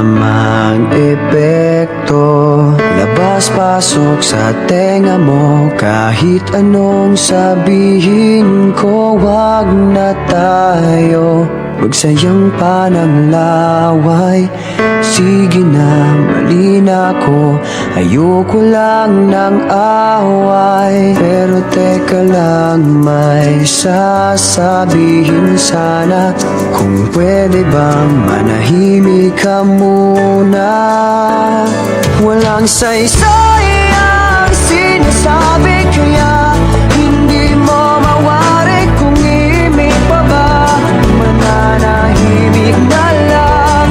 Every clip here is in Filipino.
namang epekto, labas-pasok sa tenga mo. Kahit anong sabihin ko, wag na tayo magsayang pa ng laway. Sige na, mali na ako, ayoko lang ng away. Pero teka lang, may sasabihin sana. Kung pwede bang manahimik ka muna. Walang saysay ang sinasabi, kaya hindi mo mawari kung imig pa ba. Mananahimik na lang,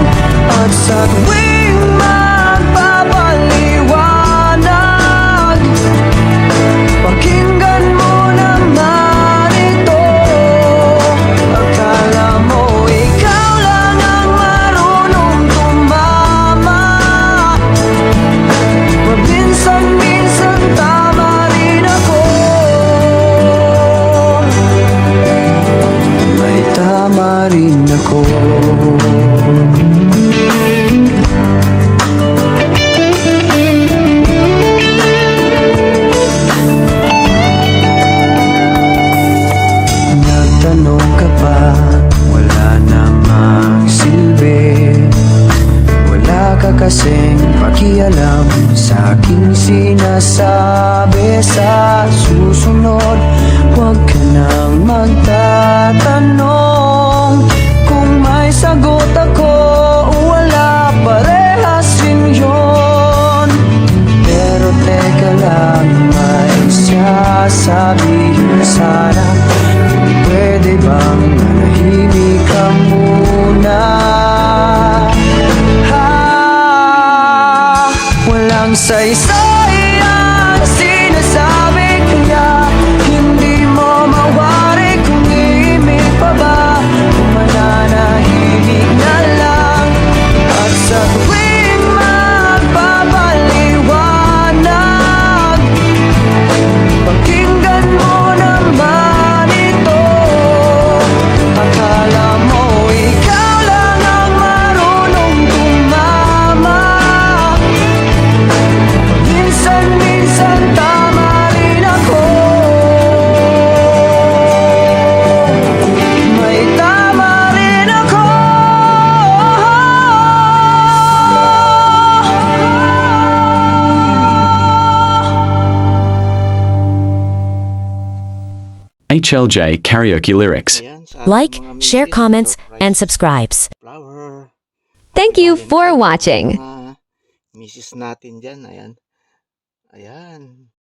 at sa tuwing magpapaliwanag, pakinggan mo naman ito. Akala mo ikaw lang ang marunong tumama. Paminsan-minsan tama rin ako. May tama rin ako. Nagtanong ka pa, wala namang silbi. Wala ka kasing pakialam sa aking sinasabi. Sa susunod, huwag ka nang magtatanong. Kung may sagot ako o wala, parehas rin yun. Pero teka lang, may sasabihin sana. Pwede bang manahimik ka muna? Walang saysay ang sinasabi, kaya hindi mo mawari kung imig pa ba. Mananahimik na lang, at sa tuwing magpapaliwanag, pakinggan mo naman ito. Akala mo ikaw lang ang marunong tumama. Minsan-minsan tama rin ako. May tama rin ako. HLJ Karaoke Lyrics. Ayan, sa Like, mga share, misis, comments, surprise and subscribes. flower. Thank you Galing for sa watching. mga misis natin dyan. Ayan. Ayan.